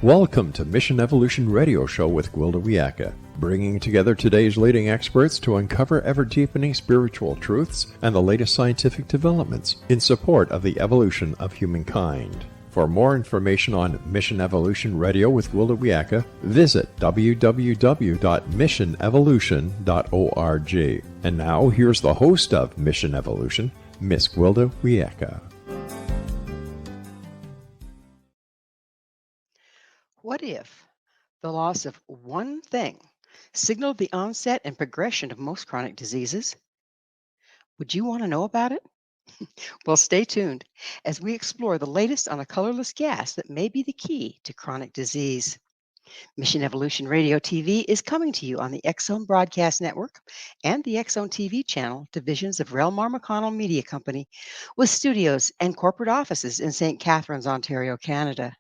Welcome to Mission Evolution Radio Show with Gwilda Wiyaka, bringing together today's leading experts to uncover ever-deepening spiritual truths and the latest scientific developments in support of the evolution of humankind. For more information on Mission Evolution Radio with Gwilda Wiyaka, visit www.missionevolution.org. And now, here's the host of Mission Evolution, Miss Gwilda Wiyaka. What if the loss of one thing signaled the onset and progression of most chronic diseases? Would you want to know about it? Well, stay tuned as we explore the latest on a colorless gas that may be the key to chronic disease. Mission Evolution Radio TV is coming to you on the X-Zone Broadcast Network and the X-Zone TV channel, divisions of Relmar McConnell Media Company, with studios and corporate offices in St. Catharines, Ontario, Canada.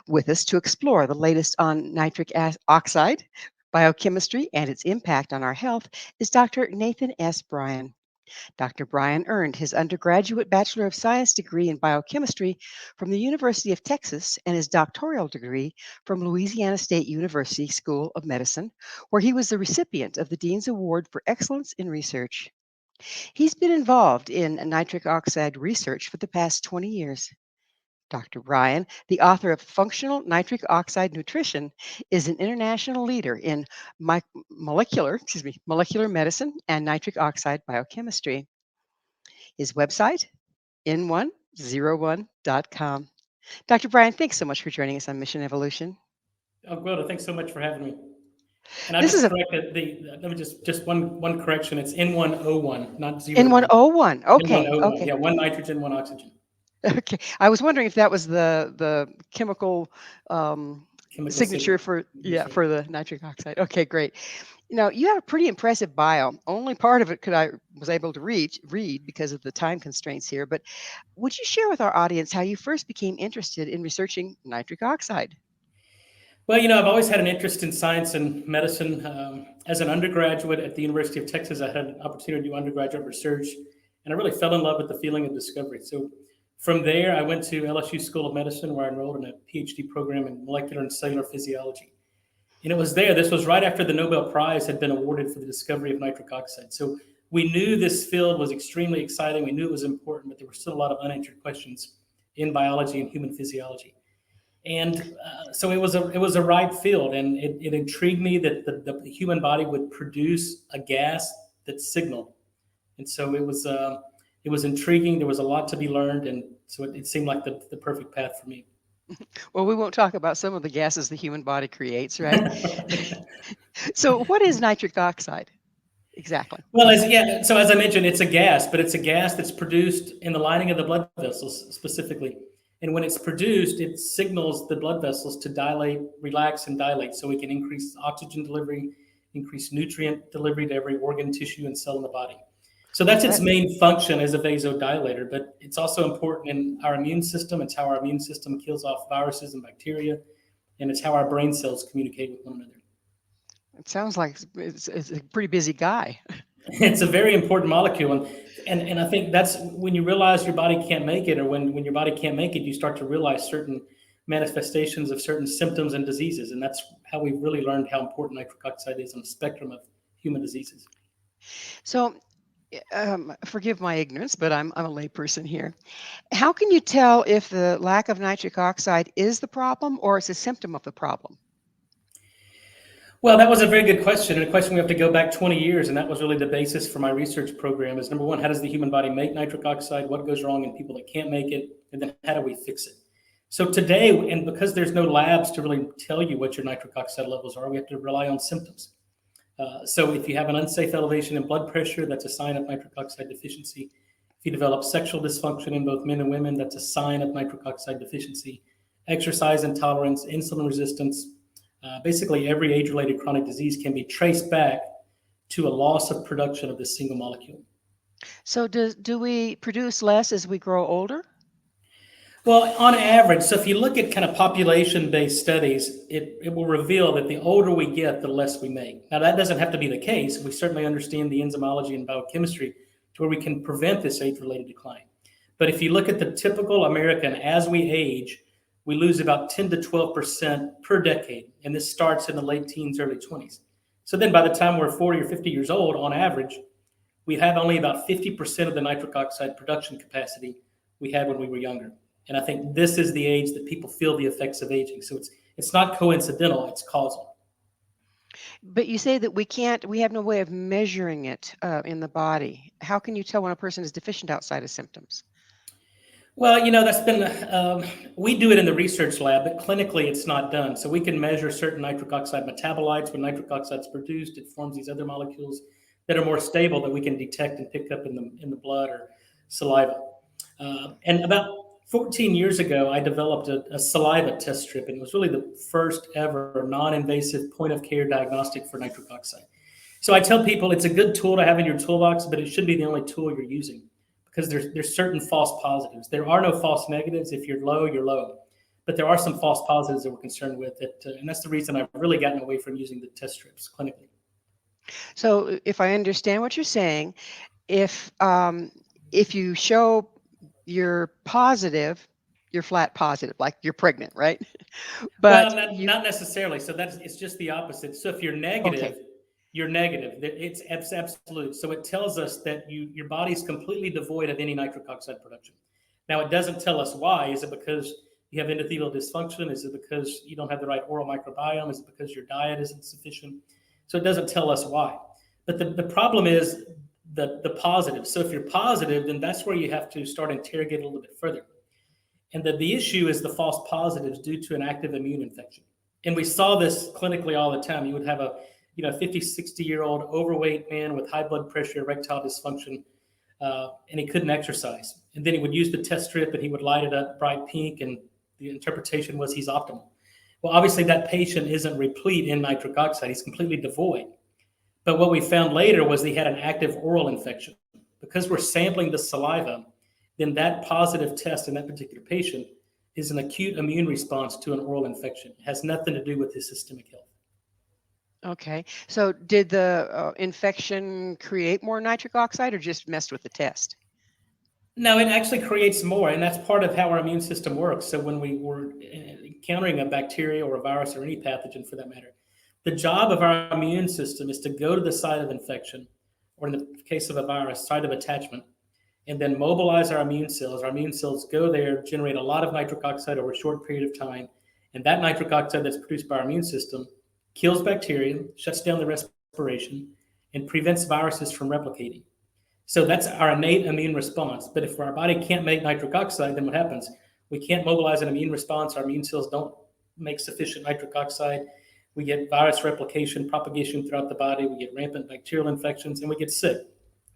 With us to explore the latest on nitric oxide, biochemistry, and its impact on our health is Dr. Nathan S. Bryan. Dr. Bryan earned his undergraduate Bachelor of Science degree in biochemistry from the University of Texas and his doctoral degree from Louisiana State University School of Medicine, where he was the recipient of the Dean's Award for Excellence in Research. He's been involved in nitric oxide research for the past 20 years. Dr. Bryan, the author of Functional Nitric Oxide Nutrition, is an international leader in molecular medicine and nitric oxide biochemistry. His website, n101.com. Dr. Bryan, thanks so much for joining us on Mission Evolution. Oh, Gwilda, thanks so much for having me. And I just corrected let me just one correction. It's N101, not 0. N101. Okay. N101. Okay. Yeah, one nitrogen, one oxygen. Okay, I was wondering if that was the chemical signature for the nitric oxide. Okay, great. Now you have a pretty impressive bio. Only part of it was able to read because of the time constraints here. But would you share with our audience how you first became interested in researching nitric oxide? Well, I've always had an interest in science and medicine. As an undergraduate at the University of Texas, I had an opportunity to do undergraduate research, and I really fell in love with the feeling of discovery. So from there, I went to LSU School of Medicine, where I enrolled in a PhD program in molecular and cellular physiology. And it was this was right after the Nobel Prize had been awarded for the discovery of nitric oxide. So we knew this field was extremely exciting. We knew it was important, but there were still a lot of unanswered questions in biology and human physiology. And so it was a right field, and it intrigued me that the human body would produce a gas that signaled. And so it was intriguing. There was a lot to be learned, and so it seemed like the perfect path for me. Well, we won't talk about some of the gases the human body creates, right? So what is nitric oxide exactly? Well, so as I mentioned, it's a gas, but it's a gas that's produced in the lining of the blood vessels specifically. And when it's produced, it signals the blood vessels to dilate, relax, and dilate, so we can increase oxygen delivery, increase nutrient delivery to every organ, tissue, and cell in the body. So that's its main function as a vasodilator, but it's also important in our immune system. It's how our immune system kills off viruses and bacteria, and it's how our brain cells communicate with one another. It sounds like it's a pretty busy guy. It's a very important molecule, and I think that's when you realize your body can't make it, or when your body can't make it, you start to realize certain manifestations of certain symptoms and diseases, and that's how we really learned how important nitric oxide is on the spectrum of human diseases. So, forgive my ignorance, but I'm a layperson here. How can you tell if the lack of nitric oxide is the problem or it's a symptom of the problem? Well, that was a very good question, and a question we have to go back 20 years, and that was really the basis for my research program is, number one, how does the human body make nitric oxide? What goes wrong in people that can't make it? And then how do we fix it? So today, and because there's no labs to really tell you what your nitric oxide levels are, we have to rely on symptoms. So if you have an unsafe elevation in blood pressure, that's a sign of nitric oxide deficiency. If you develop sexual dysfunction in both men and women, that's a sign of nitric oxide deficiency. Exercise intolerance, insulin resistance, basically every age-related chronic disease can be traced back to a loss of production of this single molecule. So do we produce less as we grow older? Well, on average, so if you look at kind of population-based studies, it will reveal that the older we get, the less we make. Now, that doesn't have to be the case. We certainly understand the enzymology and biochemistry to where we can prevent this age-related decline. But if you look at the typical American, as we age, we lose about 10 to 12% per decade. And this starts in the late teens, early 20s. So then by the time we're 40 or 50 years old, on average, we have only about 50% of the nitric oxide production capacity we had when we were younger. And I think this is the age that people feel the effects of aging. So it's not coincidental, it's causal. But you say that we have no way of measuring it in the body. How can you tell when a person is deficient outside of symptoms? Well, that's been, we do it in the research lab, but clinically it's not done. So we can measure certain nitric oxide metabolites. When nitric oxide is produced, it forms these other molecules that are more stable that we can detect and pick up in the blood or saliva. And about 14 years ago, I developed a saliva test strip, and it was really the first ever non-invasive point-of-care diagnostic for nitric oxide. So I tell people it's a good tool to have in your toolbox, but it should be the only tool you're using, because there's certain false positives. There are no false negatives. If you're low, you're low. But there are some false positives that we're concerned with, and that's the reason I've really gotten away from using the test strips clinically. So if I understand what you're saying, if you show you're positive, you're flat positive, like you're pregnant, right? But well, not necessarily. So it's just the opposite. So if you're negative, okay. You're negative. It's absolute. So it tells us that your body is completely devoid of any nitric oxide production. Now, it doesn't tell us why. Is it because you have endothelial dysfunction? Is it because you don't have the right oral microbiome? Is it because your diet isn't sufficient? So it doesn't tell us why. But the problem is the positive. So if you're positive, then that's where you have to start interrogating a little bit further. And the issue is the false positives due to an active immune infection. And we saw this clinically all the time. You would have a 50, 60-year-old overweight man with high blood pressure, erectile dysfunction, and he couldn't exercise. And then he would use the test strip and he would light it up bright pink, and the interpretation was he's optimal. Well, obviously that patient isn't replete in nitric oxide. He's completely devoid. But what we found later was he had an active oral infection. Because we're sampling the saliva, then that positive test in that particular patient is an acute immune response to an oral infection. It has nothing to do with his systemic health. Okay. So did the infection create more nitric oxide or just messed with the test? No, it actually creates more, and that's part of how our immune system works. So when we were encountering a bacteria or a virus or any pathogen for that matter, the job of our immune system is to go to the site of infection, or in the case of a virus, site of attachment, and then mobilize our immune cells. Our immune cells go there, generate a lot of nitric oxide over a short period of time, and that nitric oxide that's produced by our immune system kills bacteria, shuts down the respiration, and prevents viruses from replicating. So that's our innate immune response. But if our body can't make nitric oxide, then what happens? We can't mobilize an immune response. Our immune cells don't make sufficient nitric oxide. We get virus replication, propagation throughout the body. We get rampant bacterial infections, and we get sick.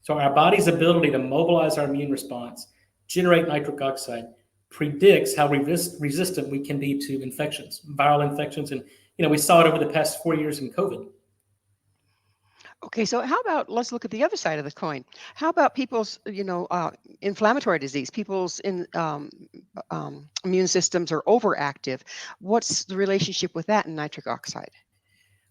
So our body's ability to mobilize our immune response, generate nitric oxide, predicts how resistant we can be to infections, viral infections. And we saw it over the past 4 years in COVID. Okay, so how about, let's look at the other side of the coin. How about people's, inflammatory disease? People's immune systems are overactive. What's the relationship with that and nitric oxide?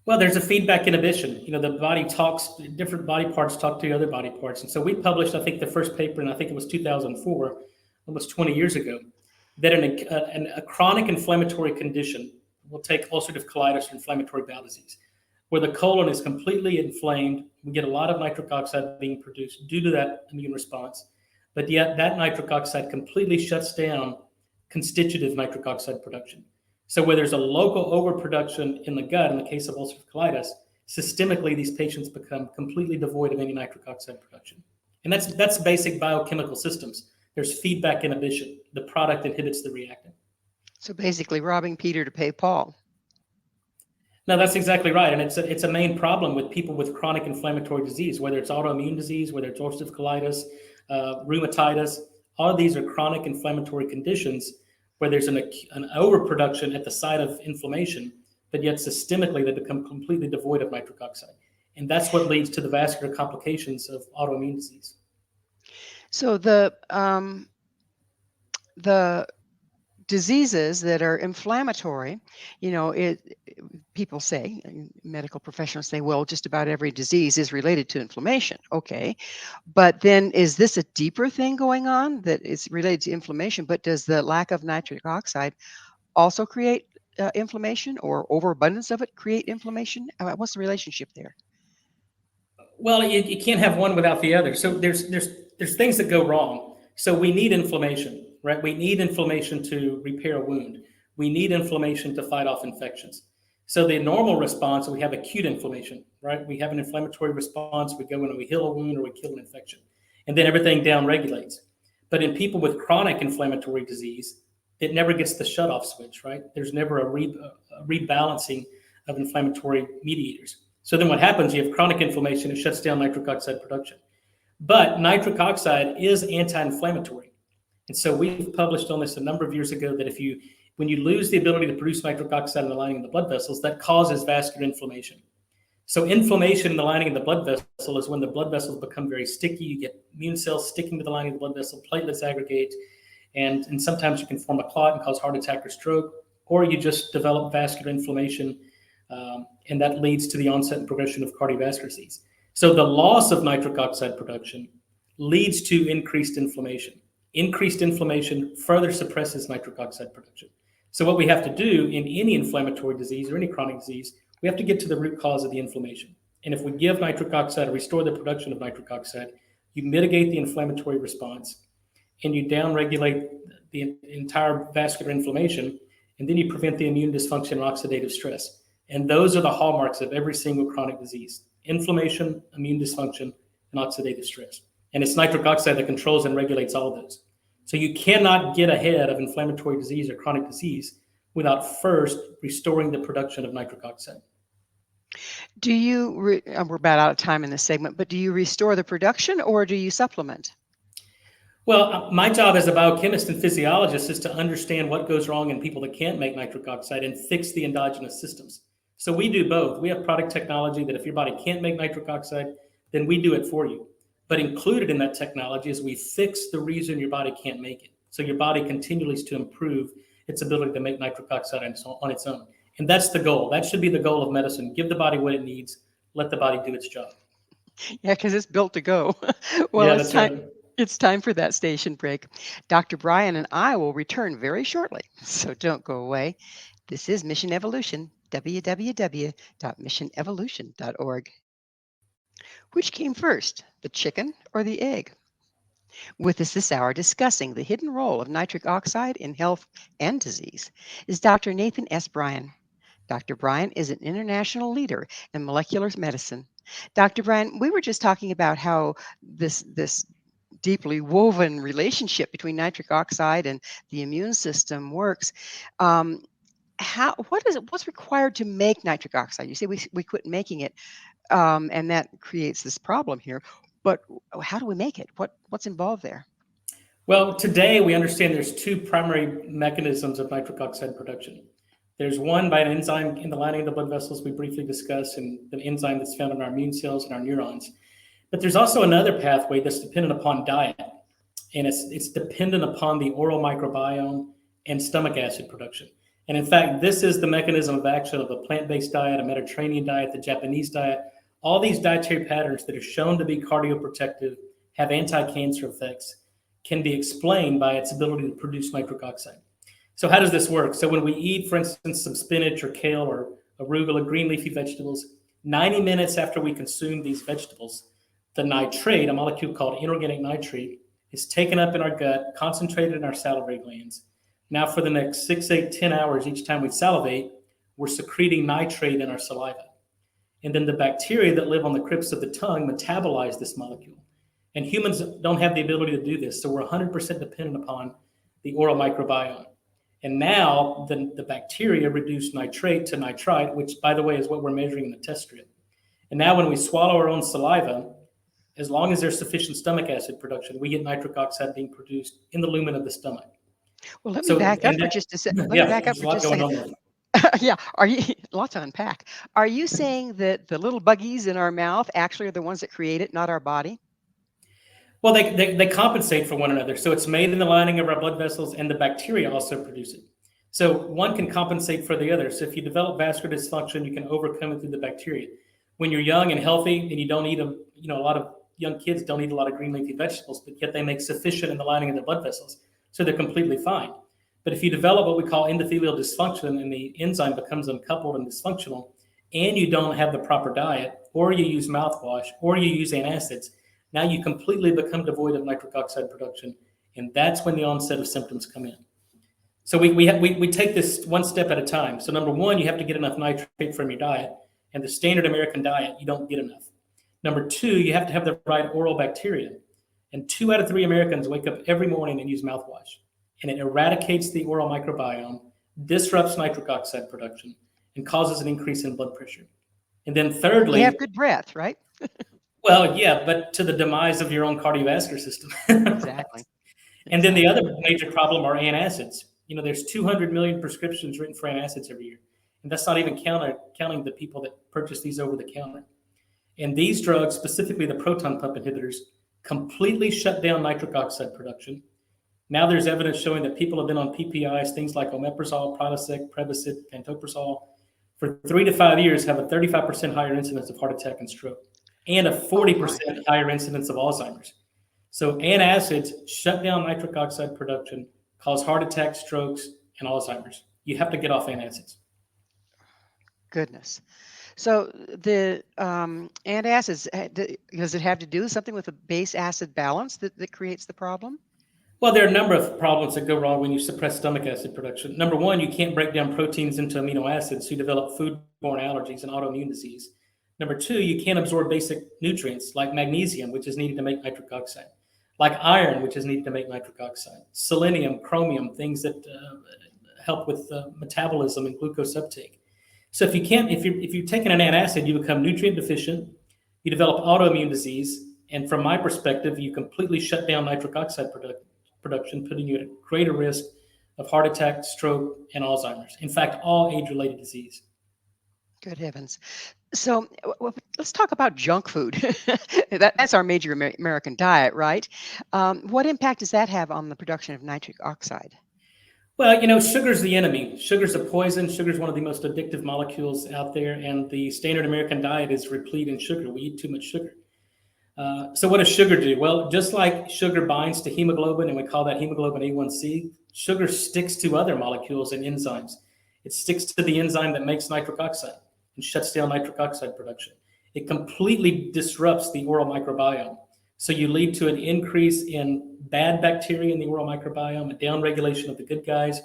Well, there's a feedback inhibition. The body talks, different body parts talk to other body parts. And so we published, I think, the first paper, and I think it was 2004, almost 20 years ago, that in a chronic inflammatory condition, we'll take ulcerative colitis or inflammatory bowel disease, where the colon is completely inflamed. We get a lot of nitric oxide being produced due to that immune response, but yet that nitric oxide completely shuts down constitutive nitric oxide production. So where there's a local overproduction in the gut, in the case of ulcerative colitis, systemically these patients become completely devoid of any nitric oxide production. And that's basic biochemical systems. There's feedback inhibition. The product inhibits the reactant. So basically robbing Peter to pay Paul. No, that's exactly right. And it's a main problem with people with chronic inflammatory disease, whether it's autoimmune disease, whether it's ulcerative colitis, rheumatitis. All of these are chronic inflammatory conditions where there's an overproduction at the site of inflammation, but yet systemically they become completely devoid of nitric oxide. And that's what leads to the vascular complications of autoimmune disease. So the diseases that are inflammatory, people say, medical professionals say, well, just about every disease is related to inflammation. Okay. But then is this a deeper thing going on that is related to inflammation? But does the lack of nitric oxide also create inflammation, or overabundance of it create inflammation? What's the relationship there? Well, you can't have one without the other. So there's things that go wrong. So we need inflammation, right? We need inflammation to repair a wound. We need inflammation to fight off infections. So the normal response, we have acute inflammation, right? We have an inflammatory response. We go in and we heal a wound or we kill an infection, and then everything down regulates. But in people with chronic inflammatory disease, it never gets the shut-off switch, right? There's never a rebalancing of inflammatory mediators. So then what happens, you have chronic inflammation, it shuts down nitric oxide production. But nitric oxide is anti-inflammatory. And so we've published on this a number of years ago that when you lose the ability to produce nitric oxide in the lining of the blood vessels, that causes vascular inflammation. So inflammation in the lining of the blood vessel is when the blood vessels become very sticky. You get immune cells sticking to the lining of the blood vessel, platelets aggregate, and sometimes you can form a clot and cause heart attack or stroke, or you just develop vascular inflammation, and that leads to the onset and progression of cardiovascular disease. So the loss of nitric oxide production leads to increased inflammation. Increased inflammation further suppresses nitric oxide production. So what we have to do in any inflammatory disease or any chronic disease, we have to get to the root cause of the inflammation. And if we give nitric oxide or restore the production of nitric oxide, you mitigate the inflammatory response and you downregulate the entire vascular inflammation, and then you prevent the immune dysfunction and oxidative stress. And those are the hallmarks of every single chronic disease: inflammation, immune dysfunction, and oxidative stress. And it's nitric oxide that controls and regulates all of those. So you cannot get ahead of inflammatory disease or chronic disease without first restoring the production of nitric oxide. Do you, we're about out of time in this segment, but do you restore the production or do you supplement? Well, my job as a biochemist and physiologist is to understand what goes wrong in people that can't make nitric oxide and fix the endogenous systems. So we do both. We have product technology that if your body can't make nitric oxide, then we do it for you. But included in that technology is we fix the reason your body can't make it. So your body continues to improve its ability to make nitric oxide on its own. And that's the goal. That should be the goal of medicine. Give the body what it needs. Let the body do its job. Yeah, because it's built to go. Well, Yeah, it's time. Right. It's time for that station break. Dr. Bryan and I will return very shortly, so don't go away. This is Mission Evolution, www.missionevolution.org. Which came first, the chicken or the egg? With us this hour discussing the hidden role of nitric oxide in health and disease is Dr. Nathan S. Bryan. Dr. Bryan is an international leader in molecular medicine. Dr. Bryan, we were just talking about how this deeply woven relationship between nitric oxide and the immune system works. What's required to make nitric oxide? You say we quit making it, and that creates this problem here. But how do we make it? What's involved there? Well, today we understand there's two primary mechanisms of nitric oxide production. There's one by an enzyme in the lining of the blood vessels we briefly discussed, and the enzyme that's found in our immune cells and our neurons. But there's also another pathway that's dependent upon diet, and it's dependent upon the oral microbiome and stomach acid production. And in fact, this is the mechanism of action of a plant-based diet, a Mediterranean diet, the Japanese diet. All these dietary patterns that are shown to be cardioprotective, have anti-cancer effects, can be explained by its ability to produce nitric oxide. So how does this work? So when we eat, for instance, some spinach or kale or arugula, green leafy vegetables, 90 minutes after we consume these vegetables, the nitrate, a molecule called inorganic nitrate, is taken up in our gut, concentrated in our salivary glands. Now for the next 6, 8, 10 hours, each time we salivate, we're secreting nitrate in our saliva. And then the bacteria that live on the crypts of the tongue metabolize this molecule. And humans don't have the ability to do this, so we're 100% dependent upon the oral microbiome. And now the bacteria reduce nitrate to nitrite, which, by the way, is what we're measuring in the test strip. And now when we swallow our own saliva, as long as there's sufficient stomach acid production, we get nitric oxide being produced in the lumen of the stomach. Well, let me back up for just a second. Yeah, are you lots to unpack? Are you saying that the little buggies in our mouth actually are the ones that create it, not our body? Well, they compensate for one another. So it's made in the lining of our blood vessels, and the bacteria also produce it. So one can compensate for the other. So if you develop vascular dysfunction, you can overcome it through the bacteria. When you're young and healthy, and you don't eat a lot of young kids don't eat a lot of green leafy vegetables, but yet they make sufficient in the lining of the blood vessels, so they're completely fine. But if you develop what we call endothelial dysfunction and the enzyme becomes uncoupled and dysfunctional, and you don't have the proper diet, or you use mouthwash, or you use antacids, now you completely become devoid of nitric oxide production, and that's when the onset of symptoms come in. So we take this one step at a time. So number one, you have to get enough nitrate from your diet, and the standard American diet, you don't get enough. Number two, you have to have the right oral bacteria, and 2 out of 3 Americans wake up every morning and use mouthwash, and it eradicates the oral microbiome, disrupts nitric oxide production, and causes an increase in blood pressure. And then thirdly, You have good breath, right? well, yeah, but to the demise of your own cardiovascular system. Exactly. And then the other major problem are antacids. There's 200 million prescriptions written for antacids every year. And that's not even counting the people that purchase these over the counter. And these drugs, specifically the proton pump inhibitors, completely shut down nitric oxide production. Now there's evidence showing that people have been on PPIs, things like omeprazole, Prilosec, Prevacid, pantoprazole, for 3 to 5 years have a 35% higher incidence of heart attack and stroke, and a 40% higher incidence of Alzheimer's. So antacids shut down nitric oxide production, cause heart attacks, strokes, and Alzheimer's. You have to get off antacids. Goodness. So the antacids, does it have to do something with the base acid balance that creates the problem? Well, there are a number of problems that go wrong when you suppress stomach acid production. Number one, you can't break down proteins into amino acids, so you develop foodborne allergies and autoimmune disease. Number two, you can't absorb basic nutrients like magnesium, which is needed to make nitric oxide, like iron, which is needed to make nitric oxide, selenium, chromium, things that help with metabolism and glucose uptake. So if you're taking an antacid, you become nutrient deficient, you develop autoimmune disease, and from my perspective, you completely shut down nitric oxide production, putting you at a greater risk of heart attack, stroke, and Alzheimer's. In fact, all age-related disease. Good heavens. So let's talk about junk food. That's our major American diet, right? What impact does that have on the production of nitric oxide? Well, sugar's the enemy. Sugar's a poison. Sugar's one of the most addictive molecules out there, and the standard American diet is replete in sugar. We eat too much sugar. So what does sugar do? Well, just like sugar binds to hemoglobin, and we call that hemoglobin A1C, sugar sticks to other molecules and enzymes. It sticks to the enzyme that makes nitric oxide and shuts down nitric oxide production. It completely disrupts the oral microbiome. So you lead to an increase in bad bacteria in the oral microbiome, a downregulation of the good guys.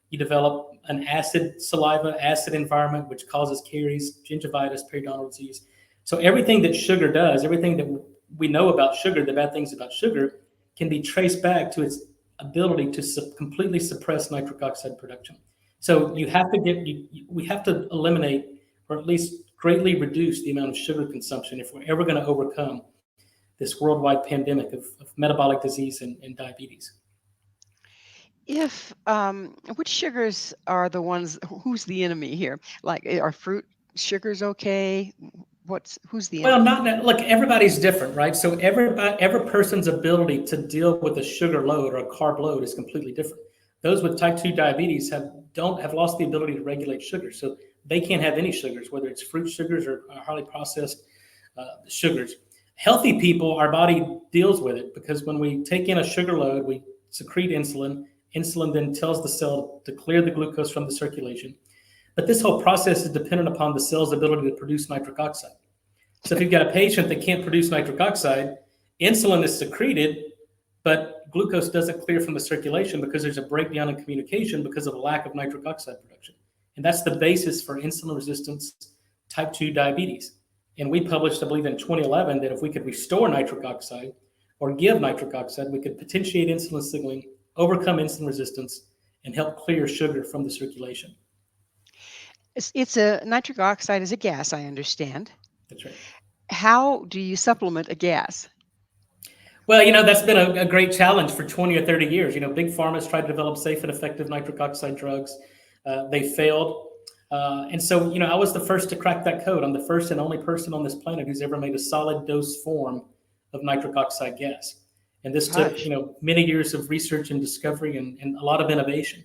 You develop an acid saliva, acid environment, which causes caries, gingivitis, periodontal disease. So everything that sugar does, everything that we know about sugar, the bad things about sugar, can be traced back to its ability to completely suppress nitric oxide production. So we have to eliminate, or at least greatly reduce, the amount of sugar consumption if we're ever going to overcome this worldwide pandemic of metabolic disease and diabetes. Which sugars are the ones, who's the enemy here? Like, are fruit sugars okay? Who's the enemy? Well, look, everybody's different, right? So every person's ability to deal with a sugar load or a carb load is completely different. Those with type 2 diabetes have lost the ability to regulate sugar. So they can't have any sugars, whether it's fruit sugars or highly processed sugars. Healthy people, our body deals with it because when we take in a sugar load, we secrete insulin. Insulin then tells the cell to clear the glucose from the circulation. But this whole process is dependent upon the cell's ability to produce nitric oxide. So if you've got a patient that can't produce nitric oxide, insulin is secreted, but glucose doesn't clear from the circulation because there's a breakdown in communication because of a lack of nitric oxide production. And that's the basis for insulin resistance type 2 diabetes. And we published, I believe in 2011, that if we could restore nitric oxide or give nitric oxide, we could potentiate insulin signaling, overcome insulin resistance, and help clear sugar from the circulation. It's a nitric oxide is a gas, I understand. That's right. How do you supplement a gas? Well, that's been a great challenge for 20 or 30 years. Big pharma's tried to develop safe and effective nitric oxide drugs. They failed. And so, I was the first to crack that code. I'm the first and only person on this planet who's ever made a solid dose form of nitric oxide gas. And this took, many years of research and discovery and a lot of innovation.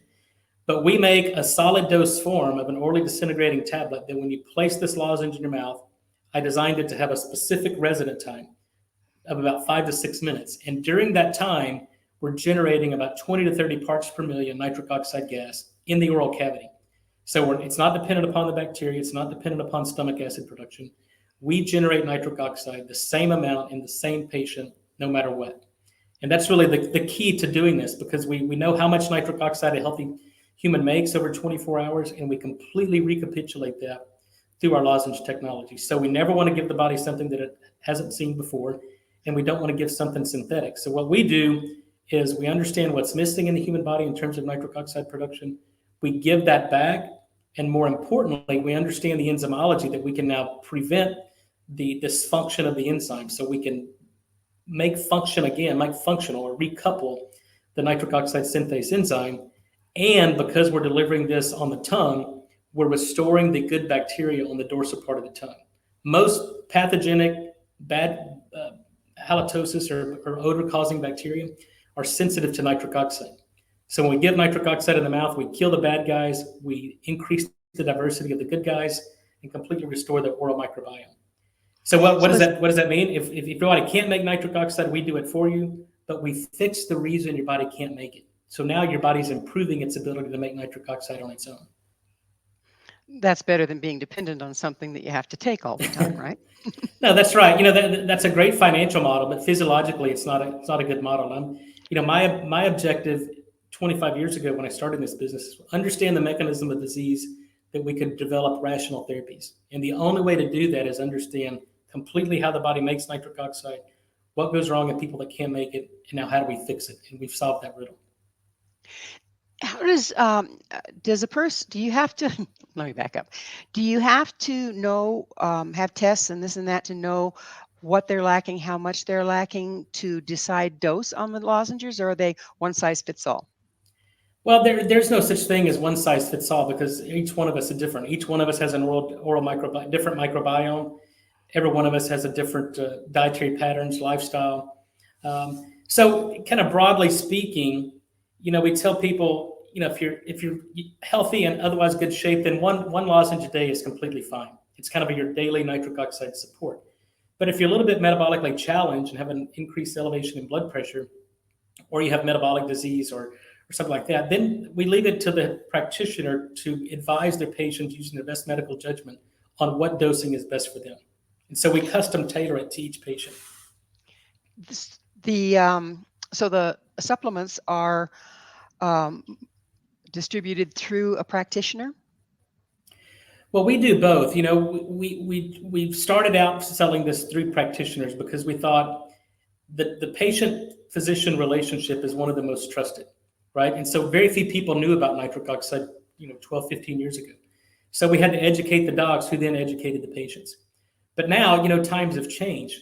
But we make a solid dose form of an orally disintegrating tablet that when you place this lozenge in your mouth, I designed it to have a specific resident time of about 5 to 6 minutes. And during that time, we're generating about 20 to 30 parts per million nitric oxide gas in the oral cavity. So it's not dependent upon the bacteria. It's not dependent upon stomach acid production. We generate nitric oxide the same amount in the same patient, no matter what. And that's really the key to doing this, because we know how much nitric oxide a healthy human makes over 24 hours, and we completely recapitulate that through our lozenge technology. So we never want to give the body something that it hasn't seen before, and we don't want to give something synthetic. So what we do is we understand what's missing in the human body in terms of nitric oxide production. We give that back, and more importantly, we understand the enzymology that we can now prevent the dysfunction of the enzyme, so we can make functional or recouple the nitric oxide synthase enzyme. And because we're delivering this on the tongue, we're restoring the good bacteria on the dorsal part of the tongue. Most pathogenic, bad halitosis or odor-causing bacteria are sensitive to nitric oxide. So when we give nitric oxide in the mouth, we kill the bad guys, we increase the diversity of the good guys, and completely restore the oral microbiome. So what does that mean? If your body can't make nitric oxide, we do it for you, but we fix the reason your body can't make it. So now your body's improving its ability to make nitric oxide on its own. That's better than being dependent on something that you have to take all the time, right? No, that's right. That's a great financial model, but physiologically, it's not a good model. My objective 25 years ago when I started this business is understand the mechanism of disease, that we could develop rational therapies. And the only way to do that is understand completely how the body makes nitric oxide, what goes wrong in people that can't make it, and now how do we fix it? And we've solved that riddle. How does a person, do you have to, let me back up. Do you have to know, have tests and this and that to know what they're lacking, how much they're lacking to decide dose on the lozenges, or are they one size fits all? Well, there's no such thing as one size fits all, because each one of us is different. Each one of us has an oral different microbiome. Every one of us has a different dietary patterns, lifestyle. So kind of broadly speaking, we tell people, if you're healthy and otherwise good shape, then one lozenge a day is completely fine. It's kind of your daily nitric oxide support. But if you're a little bit metabolically challenged and have an increased elevation in blood pressure, or you have metabolic disease or something like that, then we leave it to the practitioner to advise their patient using their best medical judgment on what dosing is best for them. And so we custom tailor it to each patient. So the supplements are distributed through a practitioner? Well, we do both. We've started out selling this through practitioners because we thought that the patient-physician relationship is one of the most trusted, right? And so very few people knew about nitric oxide, 12, 15 years ago. So we had to educate the docs, who then educated the patients. But now, times have changed.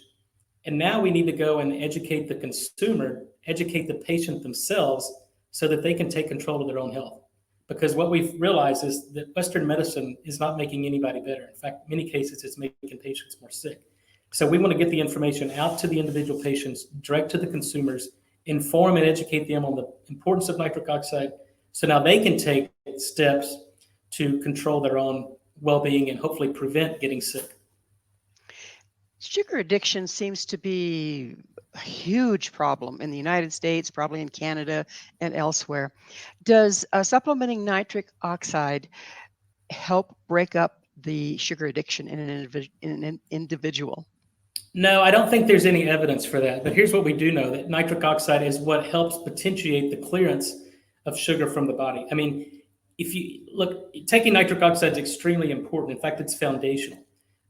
And now we need to go and educate the consumer, educate the patient themselves, so that they can take control of their own health. Because what we've realized is that Western medicine is not making anybody better. In fact, in many cases, it's making patients more sick. So we want to get the information out to the individual patients, direct to the consumers, inform and educate them on the importance of nitric oxide, so now they can take steps to control their own well-being and hopefully prevent getting sick. Sugar addiction seems to be a huge problem in the United States, probably in Canada and elsewhere. Does supplementing nitric oxide help break up the sugar addiction in an individual? No, I don't think there's any evidence for that. But here's what we do know, that nitric oxide is what helps potentiate the clearance of sugar from the body. I mean, if you look, taking nitric oxide is extremely important. In fact, it's foundational.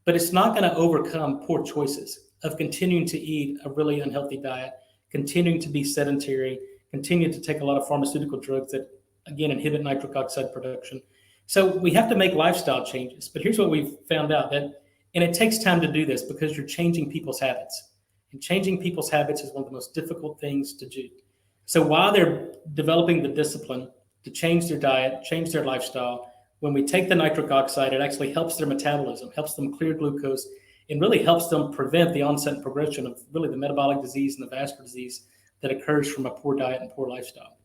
But it's not going to overcome poor choices of continuing to eat a really unhealthy diet, continuing to be sedentary, continuing to take a lot of pharmaceutical drugs that, again, inhibit nitric oxide production. So we have to make lifestyle changes. But here's what we've found out, and it takes time to do this because you're changing people's habits. And changing people's habits is one of the most difficult things to do. So while they're developing the discipline to change their diet, change their lifestyle, when we take the nitric oxide, it actually helps their metabolism, helps them clear glucose, and really helps them prevent the onset and progression of really the metabolic disease and the vascular disease that occurs from a poor diet and poor lifestyle.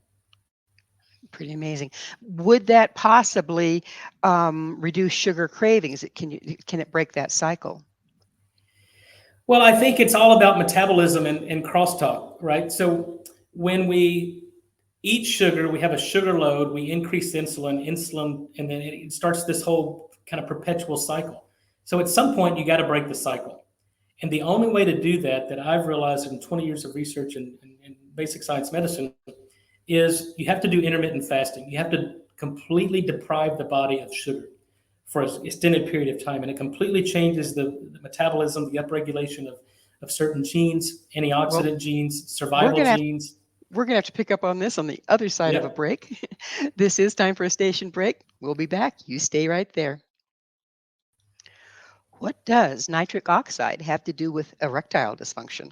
Pretty amazing. Would that possibly reduce sugar cravings? Can it break that cycle? Well, I think it's all about metabolism and crosstalk, right? So when we eat sugar, we have a sugar load, we increase insulin, and then it starts this whole kind of perpetual cycle. So at some point, you got to break the cycle. And the only way to do that I've realized in 20 years of research in basic science medicine is you have to do intermittent fasting. You have to completely deprive the body of sugar for an extended period of time. And it completely changes the metabolism, the upregulation of certain genes, antioxidant genes, survival genes. We're going to have to pick up on this on the other side of a break. This is time for a station break. We'll be back. You stay right there. What does nitric oxide have to do with erectile dysfunction?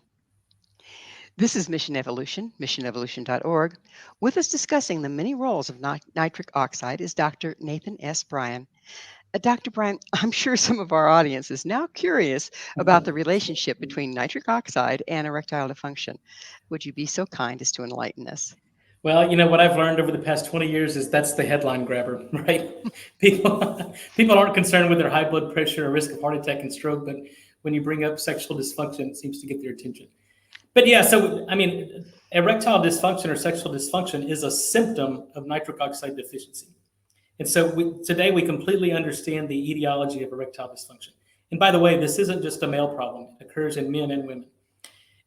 This is Mission Evolution, missionevolution.org. With us discussing the many roles of nitric oxide is Dr. Nathan S. Bryan. Dr. Bryan, I'm sure some of our audience is now curious about the relationship between nitric oxide and erectile dysfunction. Would you be so kind as to enlighten us? Well, what I've learned over the past 20 years is that's the headline grabber, right? People aren't concerned with their high blood pressure or risk of heart attack and stroke, but when you bring up sexual dysfunction, it seems to get their attention. But yeah, so erectile dysfunction or sexual dysfunction is a symptom of nitric oxide deficiency. And so today we completely understand the etiology of erectile dysfunction. And by the way, this isn't just a male problem. It occurs in men and women.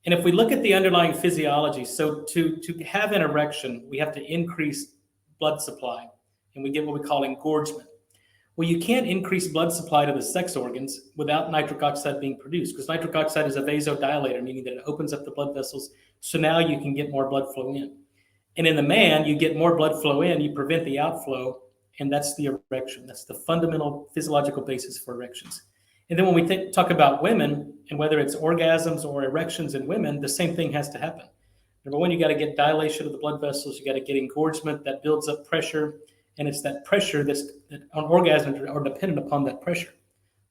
And if we look at the underlying physiology, so to have an erection, we have to increase blood supply, and we get what we call engorgement. Well, you can't increase blood supply to the sex organs without nitric oxide being produced, because nitric oxide is a vasodilator, meaning that it opens up the blood vessels, so now you can get more blood flow in. And in the man, you get more blood flow in, you prevent the outflow, and that's the erection. That's the fundamental physiological basis for erections. And then when we talk about women, and whether it's orgasms or erections in women, the same thing has to happen. Number one, you got to get dilation of the blood vessels. You got to get engorgement that builds up pressure. And it's that pressure that on orgasms are dependent upon that pressure.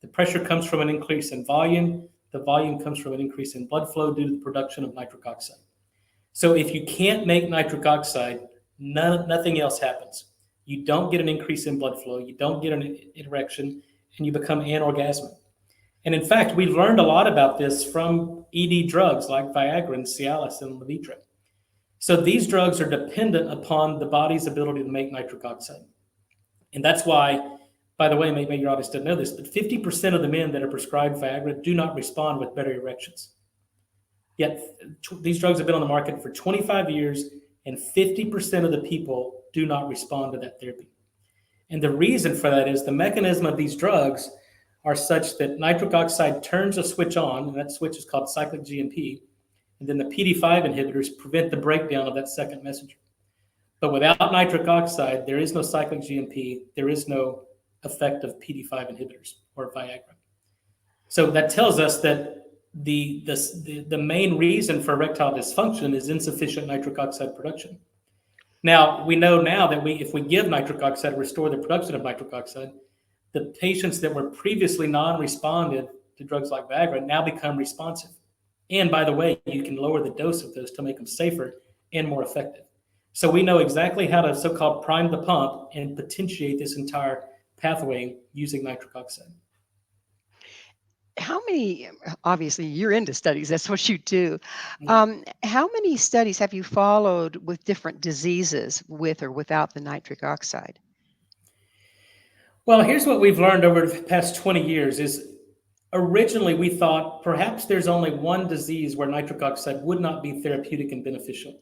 The pressure comes from an increase in volume. The volume comes from an increase in blood flow due to the production of nitric oxide. So if you can't make nitric oxide, nothing else happens. You don't get an increase in blood flow. You don't get an erection, and you become anorgasmic. And in fact, we've learned a lot about this from ED drugs like Viagra and Cialis and Levitra. So these drugs are dependent upon the body's ability to make nitric oxide. And that's why, by the way, maybe your audience didn't know this, but 50% of the men that are prescribed Viagra do not respond with better erections. Yet these drugs have been on the market for 25 years, and 50% of the people do not respond to that therapy. And the reason for that is the mechanism of these drugs are such that nitric oxide turns a switch on, and that switch is called cyclic GMP, and then the PD5 inhibitors prevent the breakdown of that second messenger. But without nitric oxide, there is no cyclic GMP, there is no effect of PD5 inhibitors or Viagra. So that tells us that the main reason for erectile dysfunction is insufficient nitric oxide production. Now, we know now that if we give nitric oxide, restore the production of nitric oxide, the patients that were previously non-responded to drugs like Viagra now become responsive. And by the way, you can lower the dose of those to make them safer and more effective. So we know exactly how to so-called prime the pump and potentiate this entire pathway using nitric oxide. How many, obviously you're into studies, that's what you do. How many studies have you followed with different diseases with or without the nitric oxide? Well, here's what we've learned over the past 20 years is originally we thought perhaps there's only one disease where nitric oxide would not be therapeutic and beneficial,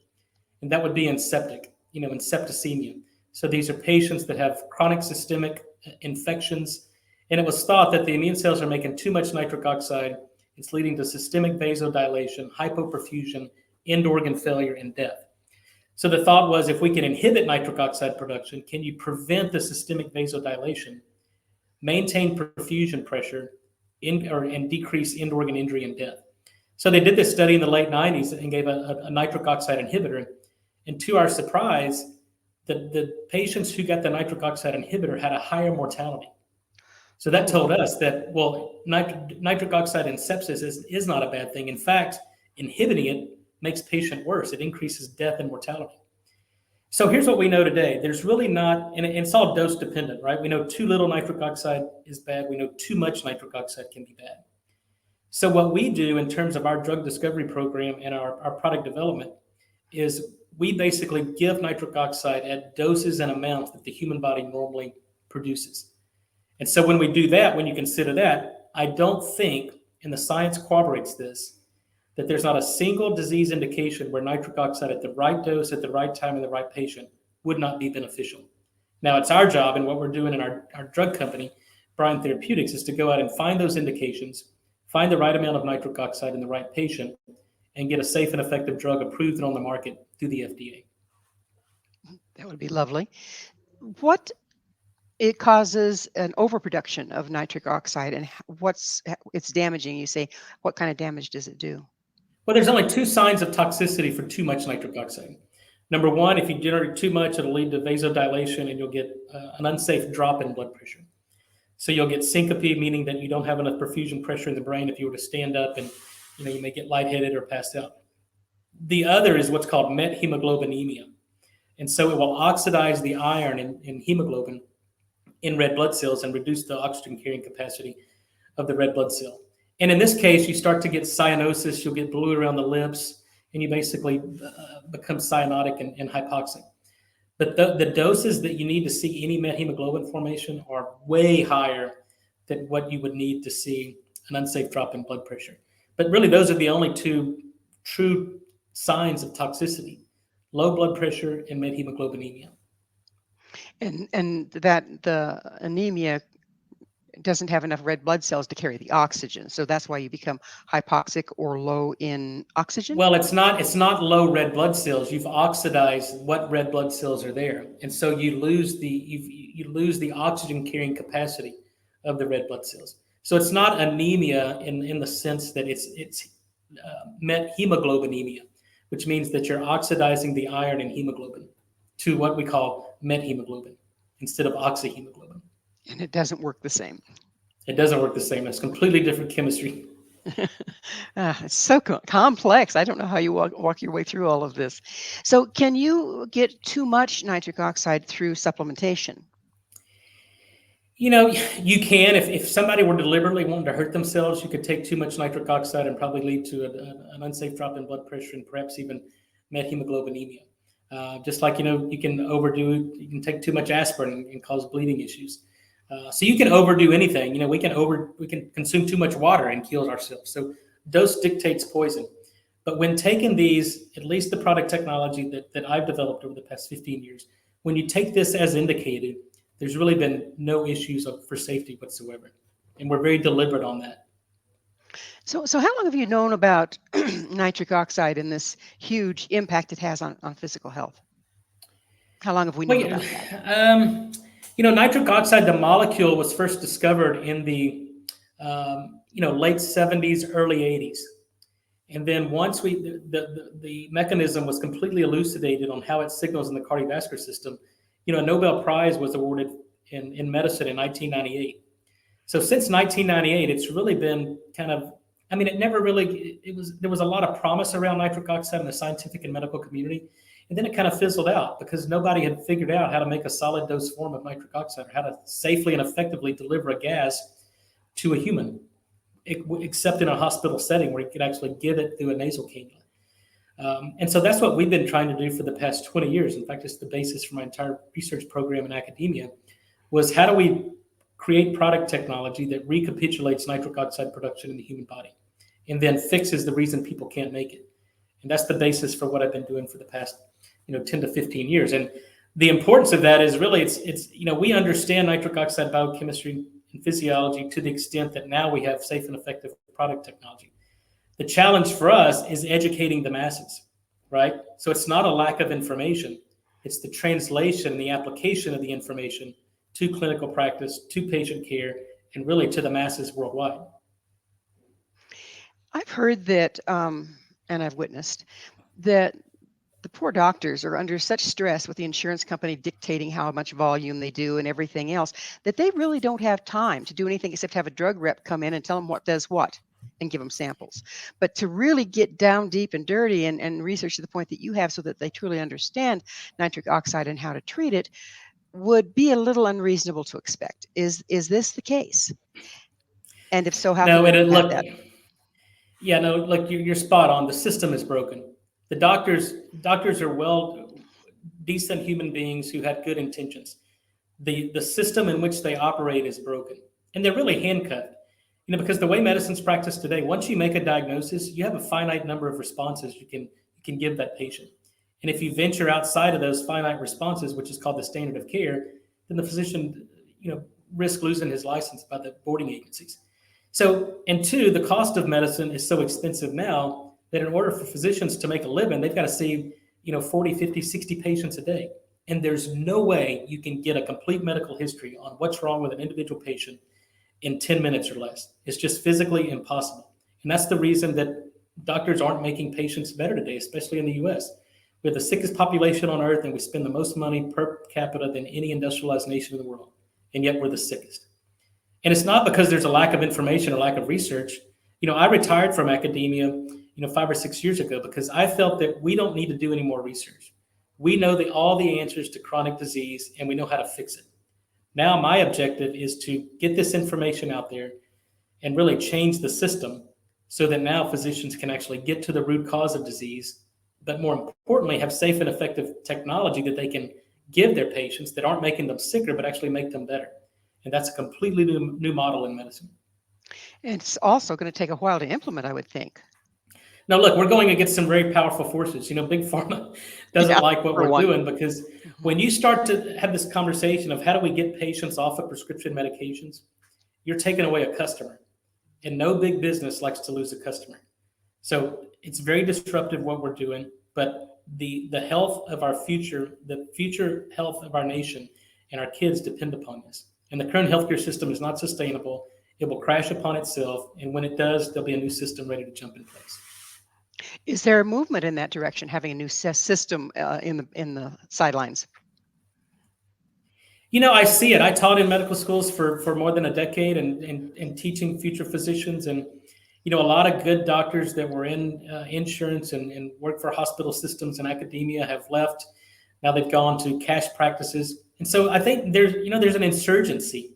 and that would be in septicemia. So these are patients that have chronic systemic infections, and it was thought that the immune cells are making too much nitric oxide. It's leading to systemic vasodilation, hypoperfusion, end organ failure, and death. So the thought was, if we can inhibit nitric oxide production, can you prevent the systemic vasodilation, maintain perfusion pressure, and decrease end organ injury and death? So they did this study in the late 90s and gave a nitric oxide inhibitor. And to our surprise, the patients who got the nitric oxide inhibitor had a higher mortality. So that told us that, well, nitric oxide in sepsis is not a bad thing. In fact, inhibiting it makes patient worse. It increases death and mortality. So here's what we know today. There's really not, and it's all dose dependent, right? We know too little nitric oxide is bad. We know too much nitric oxide can be bad. So what we do in terms of our drug discovery program and our product development, is we basically give nitric oxide at doses and amounts that the human body normally produces. And so when we do that, when you consider that, I don't think, and the science corroborates this, that there's not a single disease indication where nitric oxide at the right dose, at the right time, in the right patient would not be beneficial. Now, it's our job, and what we're doing in our drug company, Bryan Therapeutics, is to go out and find those indications, find the right amount of nitric oxide in the right patient, and get a safe and effective drug approved and on the market through the FDA. That would be lovely. What it causes an overproduction of nitric oxide, and it's damaging? You say, what kind of damage does it do? Well, there's only two signs of toxicity for too much nitric oxide. Number one, if you generate too much, it'll lead to vasodilation and you'll get an unsafe drop in blood pressure. So you'll get syncope, meaning that you don't have enough perfusion pressure in the brain if you were to stand up, and you may get lightheaded or pass out. The other is what's called methemoglobinemia. And so it will oxidize the iron in hemoglobin in red blood cells and reduce the oxygen carrying capacity of the red blood cell. And in this case, you start to get cyanosis, you'll get blue around the lips, and you basically become cyanotic and hypoxic. But the doses that you need to see any methemoglobin formation are way higher than what you would need to see an unsafe drop in blood pressure. But really, those are the only two true signs of toxicity: low blood pressure and methemoglobinemia. And that the anemia doesn't have enough red blood cells to carry the oxygen, so that's why you become hypoxic or low in oxygen. Well, it's not low red blood cells. You've oxidized what red blood cells are there, and so you lose the oxygen carrying capacity of the red blood cells. So it's not anemia in the sense that it's methemoglobinemia, which means that you're oxidizing the iron in hemoglobin to what we call methemoglobin instead of oxyhemoglobin. And it doesn't work the same. It doesn't work the same. It's completely different chemistry. It's so complex. I don't know how you walk your way through all of this. So can you get too much nitric oxide through supplementation? You can. If somebody were deliberately wanting to hurt themselves, you could take too much nitric oxide and probably lead to an unsafe drop in blood pressure and perhaps even methemoglobinemia. Just like, you can overdo, you can take too much aspirin and cause bleeding issues. So you can overdo anything. We can consume too much water and kill ourselves. So dose dictates poison. But when taking these, at least the product technology that I've developed over the past 15 years, when you take this as indicated, there's really been no issues for safety whatsoever. And we're very deliberate on that. So how long have you known about nitric oxide and this huge impact it has on physical health? How long have we known about that? Nitric oxide, the molecule, was first discovered in the late 70s, early 80s. And then once the mechanism was completely elucidated on how it signals in the cardiovascular system, a Nobel Prize was awarded in medicine in 1998. So since 1998, it's really been there was a lot of promise around nitric oxide in the scientific and medical community. And then it kind of fizzled out because nobody had figured out how to make a solid dose form of nitric oxide or how to safely and effectively deliver a gas to a human, except in a hospital setting where you could actually give it through a nasal cannula. And so that's what we've been trying to do for the past 20 years. In fact, it's the basis for my entire research program in academia, was how do we create product technology that recapitulates nitric oxide production in the human body and then fixes the reason people can't make it. And that's the basis for what I've been doing for the past 10 to 15 years. And the importance of that is really, we understand nitric oxide biochemistry and physiology to the extent that now we have safe and effective product technology. The challenge for us is educating the masses, right? So it's not a lack of information. It's the translation and the application of the information to clinical practice, to patient care, and really to the masses worldwide. I've heard that, and I've witnessed that the poor doctors are under such stress with the insurance company dictating how much volume they do and everything else, that they really don't have time to do anything except have a drug rep come in and tell them what does what and give them samples. But to really get down deep and dirty and research to the point that you have so that they truly understand nitric oxide and how to treat it would be a little unreasonable to expect. Is this the case? And if so, how can we have that? Yeah, no, look, you're spot on. The system is broken. The doctors are decent human beings who had good intentions. The system in which they operate is broken, and they're really handcuffed. Because the way medicine's practiced today, once you make a diagnosis, you have a finite number of responses you can give that patient. And if you venture outside of those finite responses, which is called the standard of care, then the physician, risk losing his license by the boarding agencies. So, and two, the cost of medicine is so expensive now that in order for physicians to make a living, they've got to see, 40, 50, 60 patients a day. And there's no way you can get a complete medical history on what's wrong with an individual patient in 10 minutes or less. It's just physically impossible. And that's the reason that doctors aren't making patients better today, especially in the US. We have the sickest population on earth, and we spend the most money per capita than any industrialized nation in the world. And yet we're the sickest. And it's not because there's a lack of information or lack of research. I retired from academia, 5 or 6 years ago because I felt that we don't need to do any more research. We know all the answers to chronic disease, and we know how to fix it. Now my objective is to get this information out there and really change the system so that now physicians can actually get to the root cause of disease, but more importantly, have safe and effective technology that they can give their patients that aren't making them sicker, but actually make them better. And that's a completely new model in medicine. And it's also going to take a while to implement, I would think. Now, look, we're going against some very powerful forces. Big pharma doesn't like what we're doing, because when you start to have this conversation of how do we get patients off of prescription medications, you're taking away a customer. And no big business likes to lose a customer. So it's very disruptive what we're doing, but the health of our future, the future health of our nation and our kids depend upon this. And the current healthcare system is not sustainable. It will crash upon itself. And when it does, there'll be a new system ready to jump in place. Is there a movement in that direction, having a new system in the sidelines? I see it. I taught in medical schools for more than a decade and teaching future physicians. And, a lot of good doctors that were in insurance and work for hospital systems and academia have left. Now they've gone to cash practices. And so I think there's an insurgency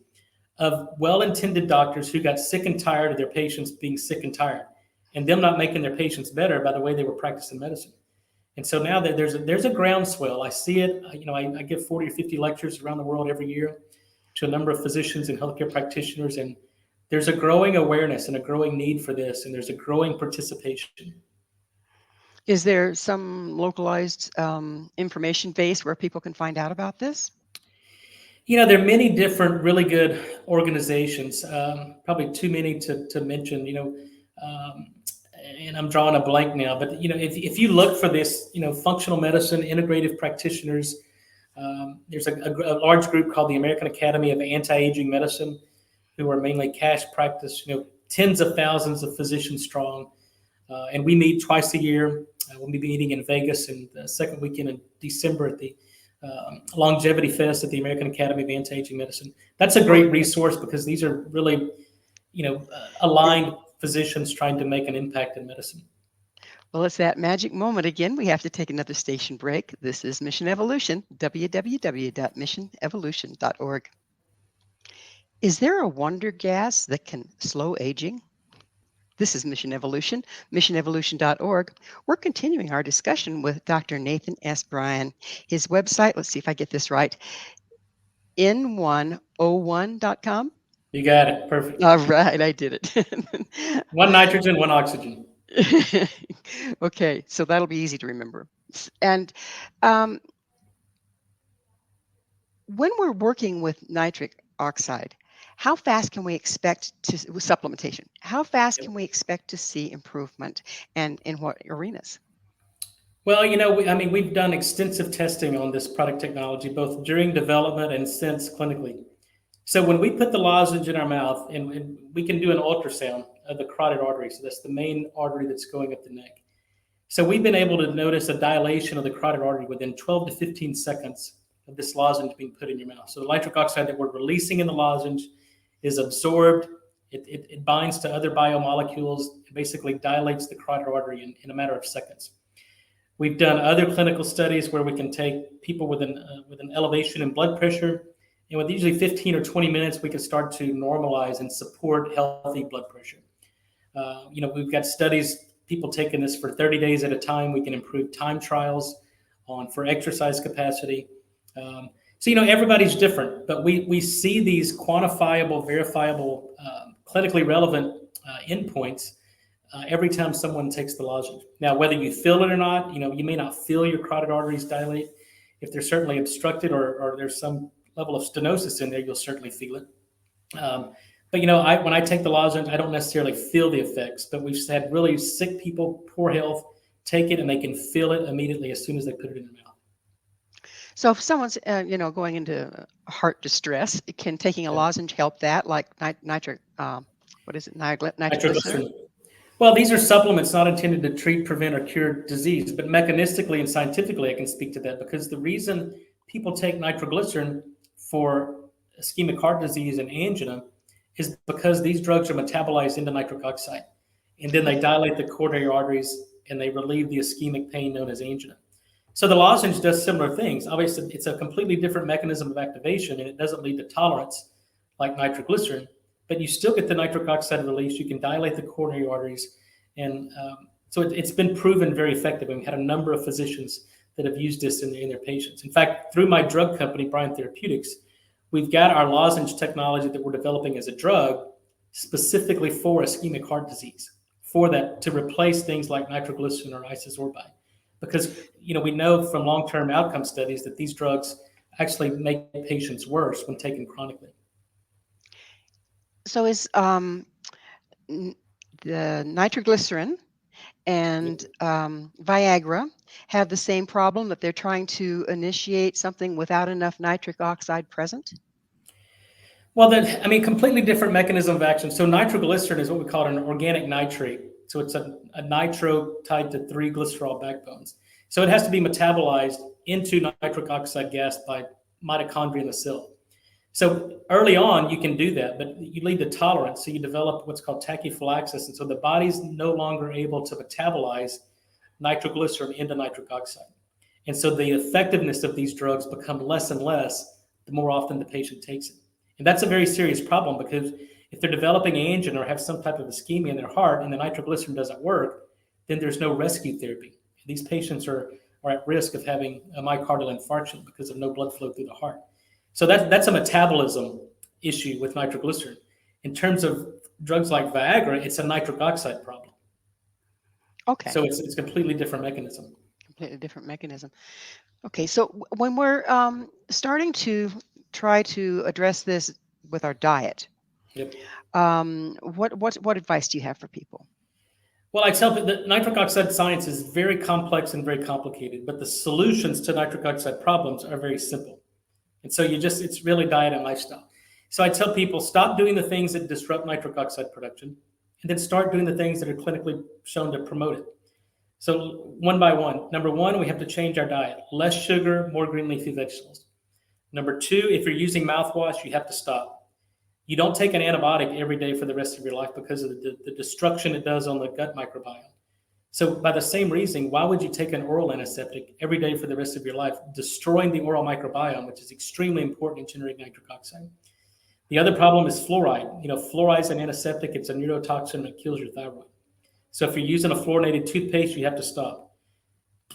of well-intended doctors who got sick and tired of their patients being sick and tired, and them not making their patients better by the way they were practicing medicine. And so now that there's a groundswell. I see it. I give 40 or 50 lectures around the world every year to a number of physicians and healthcare practitioners, and there's a growing awareness and a growing need for this, and there's a growing participation. Is there some localized information base where people can find out about this? There are many different really good organizations, probably too many to mention, and I'm drawing a blank now, but, if you look for this, functional medicine, integrative practitioners, there's a large group called the American Academy of Anti-Aging Medicine, who are mainly cash practice, tens of thousands of physicians strong. And we meet twice a year. We'll be meeting in Vegas in the second weekend in December at the Longevity Fest at the American Academy of Anti-Aging Medicine. That's a great resource because these are really, aligned physicians trying to make an impact in medicine. Well, it's that magic moment again. We have to take another station break. This is Mission Evolution, www.missionevolution.org. Is there a wonder gas that can slow aging? This is Mission Evolution, missionevolution.org. We're continuing our discussion with Dr. Nathan S Bryan. His website, let's see if I get this right, n101.com. You got it. Perfect. All right, I did it. One nitrogen, one oxygen. Okay, so that'll be easy to remember. And when we're working with nitric oxide, how fast can we expect with supplementation? How fast can we expect to see improvement, and in what arenas? Well, we've done extensive testing on this product technology, both during development and since clinically. So when we put the lozenge in our mouth, and we can do an ultrasound of the carotid artery, so that's the main artery that's going up the neck. So we've been able to notice a dilation of the carotid artery within 12 to 15 seconds of this lozenge being put in your mouth. So the nitric oxide that we're releasing in the lozenge is absorbed. It binds to other biomolecules. It basically dilates the carotid artery in a matter of seconds. We've done other clinical studies where we can take people with an elevation in blood pressure, and with usually 15 or 20 minutes, we can start to normalize and support healthy blood pressure. We've got studies people taking this for 30 days at a time. We can improve time trials for exercise capacity. So, everybody's different, but we see these quantifiable, verifiable, clinically relevant endpoints every time someone takes the lozenge. Now, whether you feel it or not, you may not feel your carotid arteries dilate. If they're certainly obstructed or there's some level of stenosis in there, you'll certainly feel it. But when I take the lozenge, I don't necessarily feel the effects, but we've had really sick people, poor health, take it and they can feel it immediately as soon as they put it in their mouth. So if someone's, going into heart distress, can taking a lozenge help that, like nitroglycerin? Nitroglycerin. Well, these are supplements not intended to treat, prevent, or cure disease, but mechanistically and scientifically, I can speak to that, because the reason people take nitroglycerin for ischemic heart disease and angina is because these drugs are metabolized into nitric oxide, and then they dilate the coronary arteries and they relieve the ischemic pain known as angina. So the lozenge does similar things. Obviously, it's a completely different mechanism of activation, and it doesn't lead to tolerance like nitroglycerin, but you still get the nitric oxide release. You can dilate the coronary arteries, and so it's been proven very effective. And we had a number of physicians that have used this in their patients. In fact, through my drug company, Bryan Therapeutics, we've got our lozenge technology that we're developing as a drug specifically for ischemic heart disease, for that, to replace things like nitroglycerin or isosorbide. Because we know from long-term outcome studies that these drugs actually make patients worse when taken chronically. So is the nitroglycerin and Viagra have the same problem, that they're trying to initiate something without enough nitric oxide present? Well, completely different mechanism of action. So nitroglycerin is what we call an organic nitrate. So it's a nitro tied to 3 glycerol backbones. So it has to be metabolized into nitric oxide gas by mitochondria in the cell. So early on, you can do that, but you lead to tolerance. So you develop what's called tachyphylaxis. And so the body's no longer able to metabolize nitroglycerin into nitric oxide. And so the effectiveness of these drugs become less and less the more often the patient takes it. And that's a very serious problem, because if they're developing angina or have some type of ischemia in their heart and the nitroglycerin doesn't work, then there's no rescue therapy. These patients are at risk of having a myocardial infarction because of no blood flow through the heart. So that's a metabolism issue with nitroglycerin. In terms of drugs like Viagra, it's a nitric oxide problem. Okay. So it's a completely different mechanism. Completely different mechanism. Okay, so when we're starting to try to address this with our diet, Yep. what advice do you have for people? Well, I tell people that nitric oxide science is very complex and very complicated, but the solutions to nitric oxide problems are very simple. And so it's really diet and lifestyle. So I tell people, stop doing the things that disrupt nitric oxide production, and then start doing the things that are clinically shown to promote it. So one by one. Number one, we have to change our diet. Less sugar, more green leafy vegetables. Number two, if you're using mouthwash, you have to stop. You don't take an antibiotic every day for the rest of your life because of the destruction it does on the gut microbiome. So by the same reason, why would you take an oral antiseptic every day for the rest of your life, destroying the oral microbiome, which is extremely important in generating nitric oxide? The other problem is fluoride. Fluoride is an antiseptic. It's a neurotoxin that kills your thyroid. So if you're using a fluorinated toothpaste, you have to stop.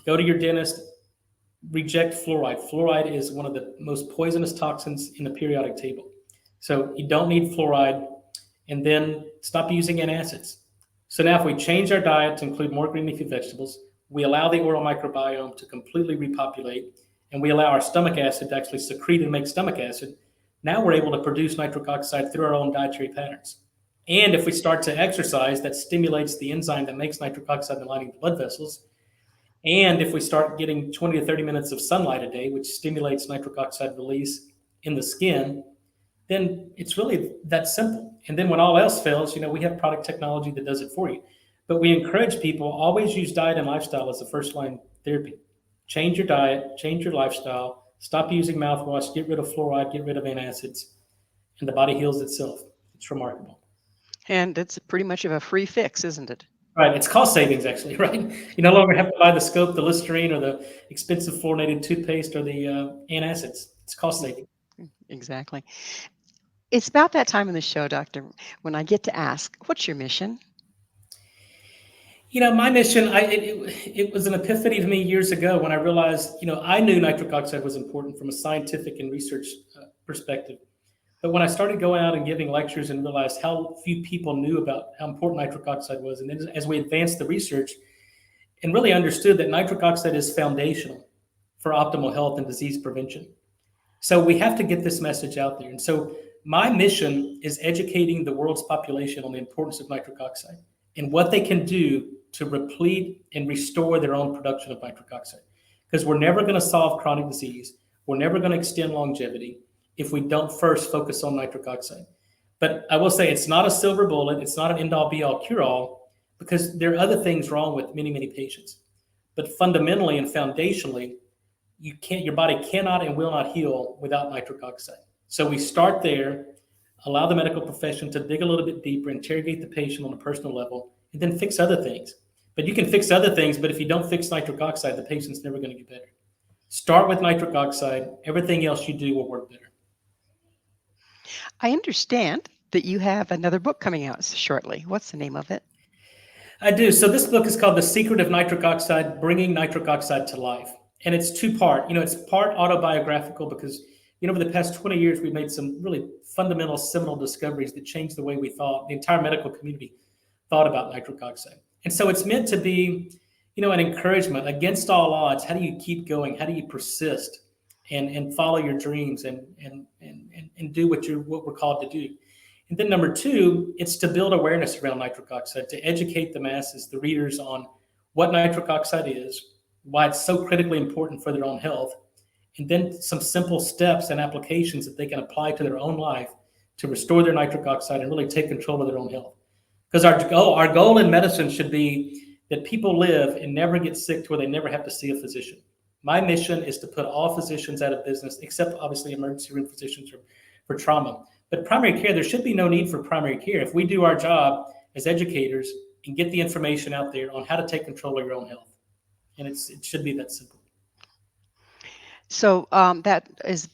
Go to your dentist, reject fluoride. Fluoride is one of the most poisonous toxins in the periodic table. So you don't need fluoride, and then stop using antacids. So now if we change our diet to include more green leafy vegetables, we allow the oral microbiome to completely repopulate, and we allow our stomach acid to actually secrete and make stomach acid, now we're able to produce nitric oxide through our own dietary patterns. And if we start to exercise, that stimulates the enzyme that makes nitric oxide in the lining of the blood vessels. And if we start getting 20 to 30 minutes of sunlight a day, which stimulates nitric oxide release in the skin, then it's really that simple. And then when all else fails, we have product technology that does it for you. But we encourage people, always use diet and lifestyle as the first line therapy. Change your diet, change your lifestyle, stop using mouthwash, get rid of fluoride, get rid of antacids, and the body heals itself. It's remarkable. And it's pretty much of a free fix, isn't it? Right. It's cost savings, actually, right? You no longer have to buy the scope, the Listerine, or the expensive fluorinated toothpaste, or the antacids. It's cost saving. Exactly. It's about that time in the show, Doctor, when I get to ask, what's your mission? My mission, it was an epiphany to me years ago when I realized, I knew nitric oxide was important from a scientific and research perspective. But when I started going out and giving lectures and realized how few people knew about how important nitric oxide was, and then as we advanced the research and really understood that nitric oxide is foundational for optimal health and disease prevention. So we have to get this message out there. And so my mission is educating the world's population on the importance of nitric oxide and what they can do to replete and restore their own production of nitric oxide. Because we're never going to solve chronic disease. We're never going to extend longevity if we don't first focus on nitric oxide. But I will say it's not a silver bullet. It's not an end-all, be-all, cure-all, because there are other things wrong with many, many patients. But fundamentally and foundationally, your body cannot and will not heal without nitric oxide. So we start there, allow the medical profession to dig a little bit deeper, interrogate the patient on a personal level, and then fix other things. But you can fix other things, but if you don't fix nitric oxide, the patient's never going to get better. Start with nitric oxide. Everything else you do will work better. I understand that you have another book coming out shortly. What's the name of it? I do. So this book is called The Secret of Nitric Oxide, Bringing Nitric Oxide to Life. And it's two-part. It's part autobiographical because, over the past 20 years, we've made some really fundamental seminal discoveries that changed the way we thought, the entire medical community thought about nitric oxide. And so it's meant to be, an encouragement against all odds. How do you keep going? How do you persist and follow your dreams and do what we're called to do? And then number two, it's to build awareness around nitric oxide, to educate the masses, the readers, on what nitric oxide is, why it's so critically important for their own health, and then some simple steps and applications that they can apply to their own life to restore their nitric oxide and really take control of their own health. Because our goal in medicine should be that people live and never get sick to where they never have to see a physician. My mission is to put all physicians out of business, except obviously emergency room physicians for trauma. But primary care, there should be no need for primary care if we do our job as educators and get the information out there on how to take control of your own health. And it should be that simple. So that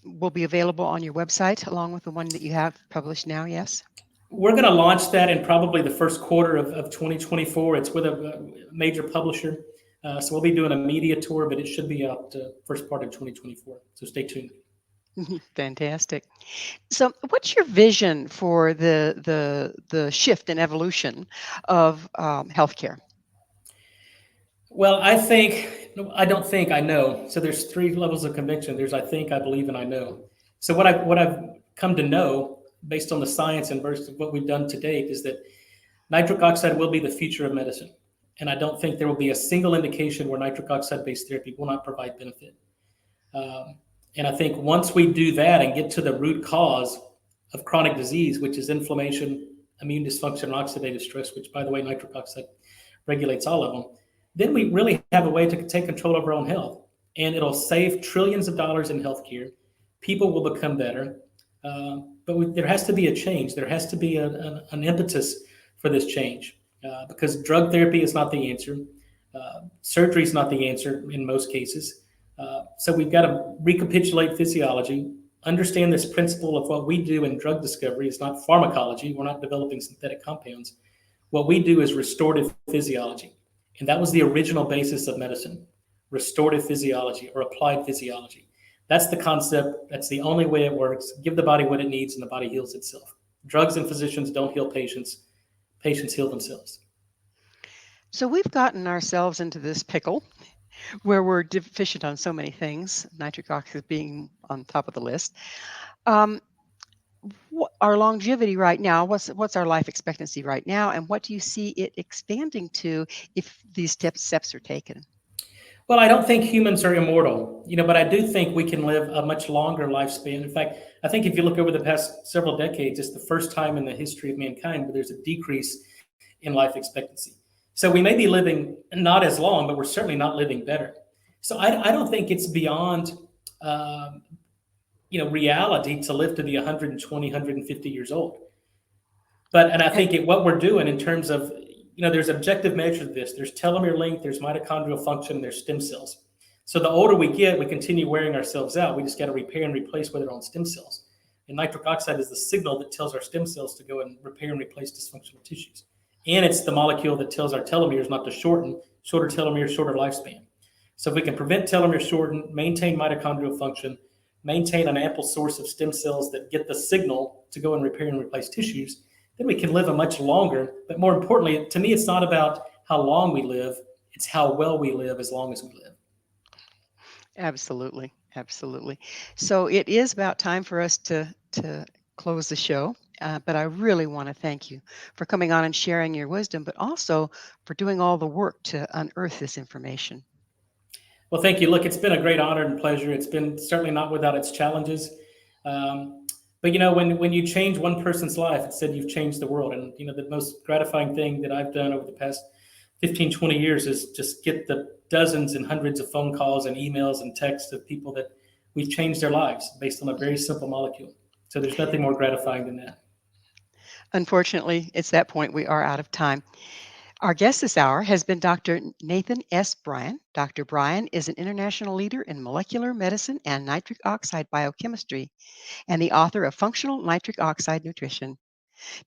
will be available on your website along with the one that you have published now, yes? We're going to launch that in probably the first quarter of 2024. It's with a major publisher. So we'll be doing a media tour, but it should be out first part of 2024. So stay tuned. Fantastic. So what's your vision for the shift and evolution of healthcare? Well, I don't think, I know. So there's three levels of conviction. There's I think, I believe, and I know. So what I've come to know based on the science and versus what we've done to date is that nitric oxide will be the future of medicine. And I don't think there will be a single indication where nitric oxide-based therapy will not provide benefit. And I think once we do that and get to the root cause of chronic disease, which is inflammation, immune dysfunction, and oxidative stress, which, by the way, nitric oxide regulates all of them, then we really have a way to take control of our own health. And it'll save trillions of dollars in healthcare. People will become better. But there has to be a change. There has to be an impetus for this change because drug therapy is not the answer. Surgery is not the answer in most cases. So we've got to recapitulate physiology, understand this principle of what we do in drug discovery. It's not pharmacology. We're not developing synthetic compounds. What we do is restorative physiology. And that was the original basis of medicine, restorative physiology or applied physiology. That's the concept. That's the only way it works. Give the body what it needs and the body heals itself. Drugs and physicians don't heal patients. Patients heal themselves. So we've gotten ourselves into this pickle where we're deficient on so many things, nitric oxide being on top of the list. Our longevity right now, what's our life expectancy right now, and what do you see it expanding to if these steps are taken? Well, I don't think humans are immortal, but I do think we can live a much longer lifespan. In fact, I think if you look over the past several decades, it's the first time in the history of mankind where there's a decrease in life expectancy. So we may be living not as long, but we're certainly not living better. So I don't think it's beyond, reality to live to be 120, 150 years old. And I think what we're doing in terms of, there's objective measures of this. There's telomere length, there's mitochondrial function, there's stem cells. So the older we get, we continue wearing ourselves out. We just got to repair and replace with our own stem cells. And nitric oxide is the signal that tells our stem cells to go and repair and replace dysfunctional tissues. And it's the molecule that tells our telomeres not to shorten, shorter telomeres, shorter lifespan. So if we can prevent telomere shorten, maintain mitochondrial function, maintain an ample source of stem cells that get the signal to go and repair and replace tissues, then we can live a much longer. But more importantly, to me, it's not about how long we live, it's how well we live as long as we live. Absolutely. Absolutely. So it is about time for us to close the show. But I really want to thank you for coming on and sharing your wisdom, but also for doing all the work to unearth this information. Well, thank you. Look, it's been a great honor and pleasure. It's been certainly not without its challenges. But when you change one person's life, it said you've changed the world. And the most gratifying thing that I've done over the past 15, 20 years is just get the dozens and hundreds of phone calls and emails and texts of people that we've changed their lives based on a very simple molecule. So there's nothing more gratifying than that. Unfortunately, it's that point we are out of time. Our guest this hour has been Dr. Nathan S. Bryan. Dr. Bryan is an international leader in molecular medicine and nitric oxide biochemistry and the author of Functional Nitric Oxide Nutrition.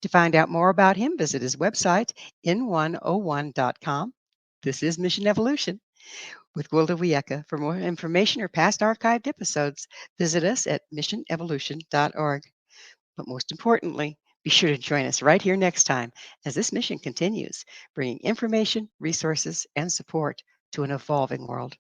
To find out more about him, visit his website, n101.com. This is Mission Evolution with Gwilda Wiyaka. For more information or past archived episodes, visit us at missionevolution.org. But most importantly, be sure to join us right here next time as this mission continues, bringing information, resources, and support to an evolving world.